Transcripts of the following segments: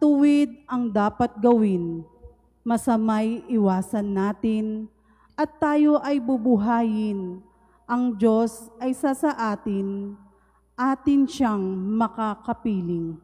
Matuwid ang dapat gawin, masamay iwasan natin, at tayo ay bubuhayin. Ang Diyos ay sa atin, atin siyang makakapiling.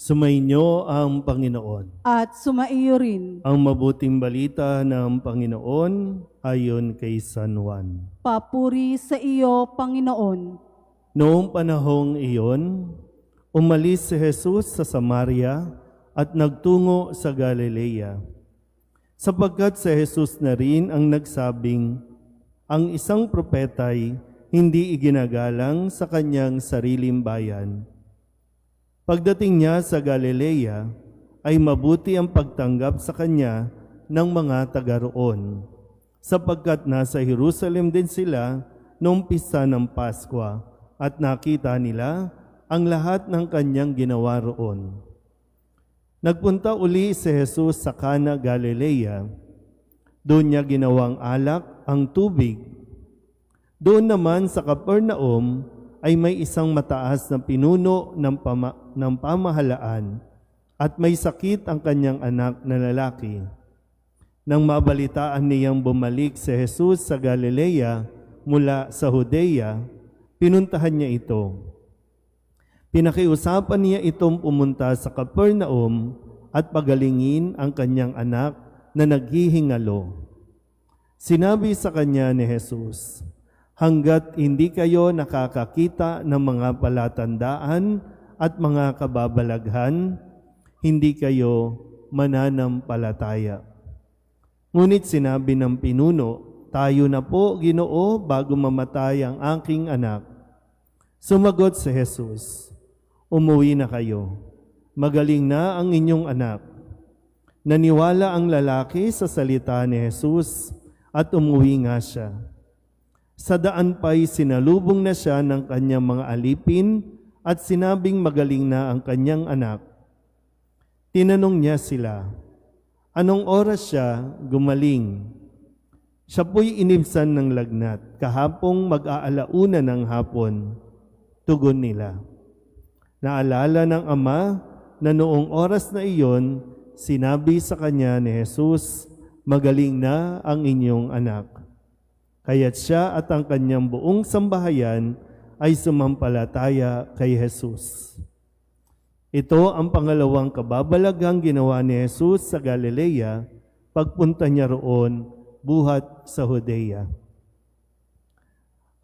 Sumainyo ang Panginoon. At sumaiyo rin. Ang mabuting balita ng Panginoon ayon kay San Juan. Papuri sa iyo, Panginoon. Noong panahong iyon, umalis si Jesus sa Samaria at nagtungo sa Galilea. Sapagkat si Jesus na rin ang nagsabing, ang isang propeta'y hindi iginagalang sa kanyang sariling bayan. Pagdating niya sa Galilea, ay mabuti ang pagtanggap sa kanya ng mga taga roon, sapagkat nasa Jerusalem din sila noong pista ng Paskwa at nakita nila ang lahat ng kanyang ginawa roon. Nagpunta uli si Jesus sa Cana, Galilea. Doon niya ginawang alak ang tubig. Doon naman sa Capernaum ay may isang mataas na pinuno ng pamahalaan at may sakit ang kanyang anak na lalaki. Nang mabalitaan niyang bumalik si Jesus sa Galilea mula sa Judea, pinuntahan niya ito. Pinakiusapan niya itong pumunta sa Capernaum at pagalingin ang kanyang anak na naghihingalo. Sinabi sa kanya ni Jesus, hanggat hindi kayo nakakakita ng mga palatandaan at mga kababalaghan, hindi kayo mananampalataya. Ngunit sinabi ng pinuno, tayo na po, Ginoo, bago mamatay ang aking anak. Sumagot si Jesus, umuwi na kayo. Magaling na ang inyong anak. Naniwala ang lalaki sa salita ni Jesus at umuwi nga siya. Sa daan pa'y sinalubong na siya ng kanyang mga alipin at sinabing magaling na ang kanyang anak. Tinanong niya sila, anong oras siya gumaling? Siya po'y inibsan ng lagnat, kahapong mag-aalauna ng hapon. Tugon nila. Naalala ng ama na noong oras na iyon, sinabi sa kanya ni Jesus, magaling na ang inyong anak. Kaya't siya at ang kanyang buong sambahayan ay sumampalataya kay Jesus. Ito ang pangalawang kababalaghang ginawa ni Jesus sa Galilea, pagpunta niya roon, buhat sa Judea.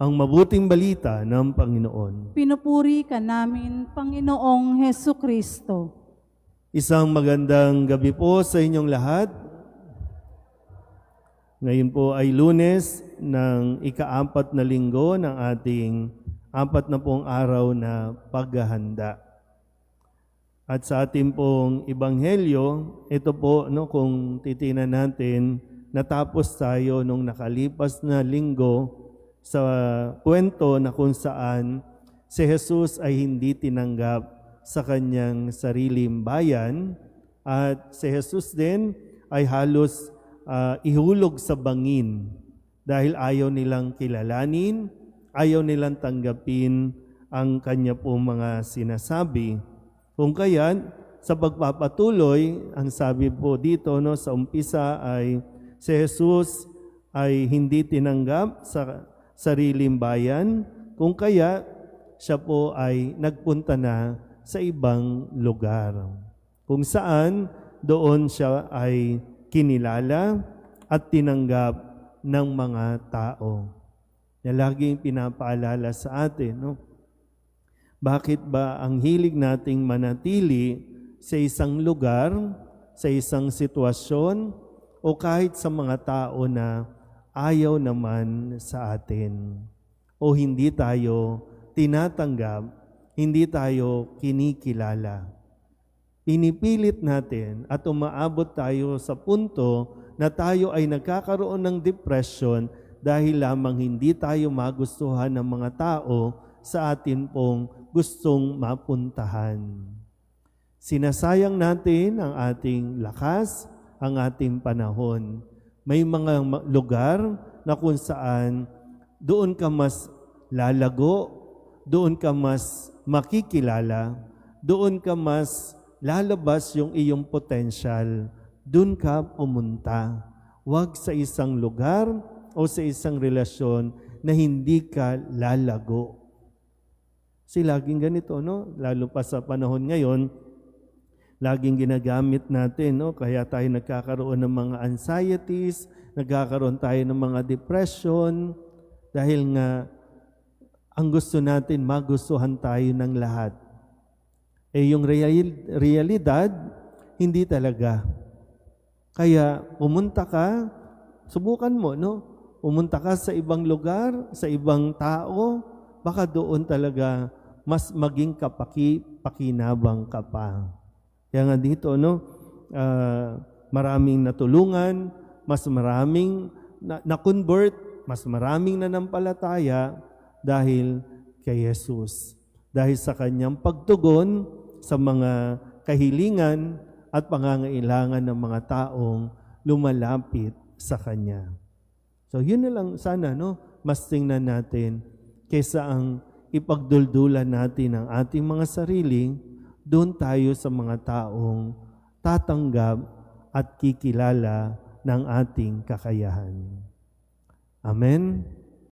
Ang mabuting balita ng Panginoon. Pinupuri ka namin, Panginoong Hesukristo. Isang magandang gabi po sa inyong lahat. Ngayon po ay Lunes ng ika-4 na linggo ng ating 40 araw na paghahanda. At sa ating pong ebanghelyo, ito po kung titingnan natin, natapos tayo nung nakalipas na linggo sa kwento na kung saan si Jesus ay hindi tinanggap sa kanyang sariling bayan at si Jesus din ay halos ihulog sa bangin dahil ayaw nilang kilalanin, ayaw nilang tanggapin ang kanya pong mga sinasabi. Kung kaya, sa pagpapatuloy, ang sabi po dito sa umpisa ay si Jesus ay hindi tinanggap sa sariling bayan, kung kaya siya po ay nagpunta na sa ibang lugar. Kung saan doon siya ay kinilala at tinanggap ng mga tao. Na laging pinapaalala sa atin, bakit ba ang hilig nating manatili sa isang lugar, sa isang sitwasyon, o kahit sa mga tao na ayaw naman sa atin, o hindi tayo tinatanggap, hindi tayo kinikilala. Pinipilit natin at umaabot tayo sa punto na tayo ay nagkakaroon ng depression dahil lamang hindi tayo magustuhan ng mga tao sa atin pong gustong mapuntahan. Sinasayang natin ang ating lakas, ang ating panahon. May mga lugar na kung saan doon ka mas lalago, doon ka mas makikilala, doon ka mas lalabas yung iyong potensyal, doon ka pumunta. Huwag sa isang lugar o sa isang relasyon na hindi ka lalago. Kasi laging ganito, no? Lalo pa sa panahon ngayon, laging ginagamit natin, no? Kaya tayo nagkakaroon ng mga anxieties, nagkakaroon tayo ng mga depression, dahil nga ang gusto natin, magustuhan tayo ng lahat. Yung realidad, hindi talaga. Kaya pumunta ka, subukan mo, no? Pumunta ka sa ibang lugar, sa ibang tao, baka doon talaga mas maging pakinabang ka pa. Kaya nga dito, no, maraming natulungan, mas maraming na-convert, mas maraming nanampalataya dahil kay Jesus. Dahil sa kanyang pagtugon sa mga kahilingan at pangangailangan ng mga taong lumalapit sa kanya. So yun na lang sana, no, mas tingnan natin kaysa ang ipagduldulan natin ang ating mga sarili, doon tayo sa mga taong tatanggap at kikilala ng ating kakayahan. Amen.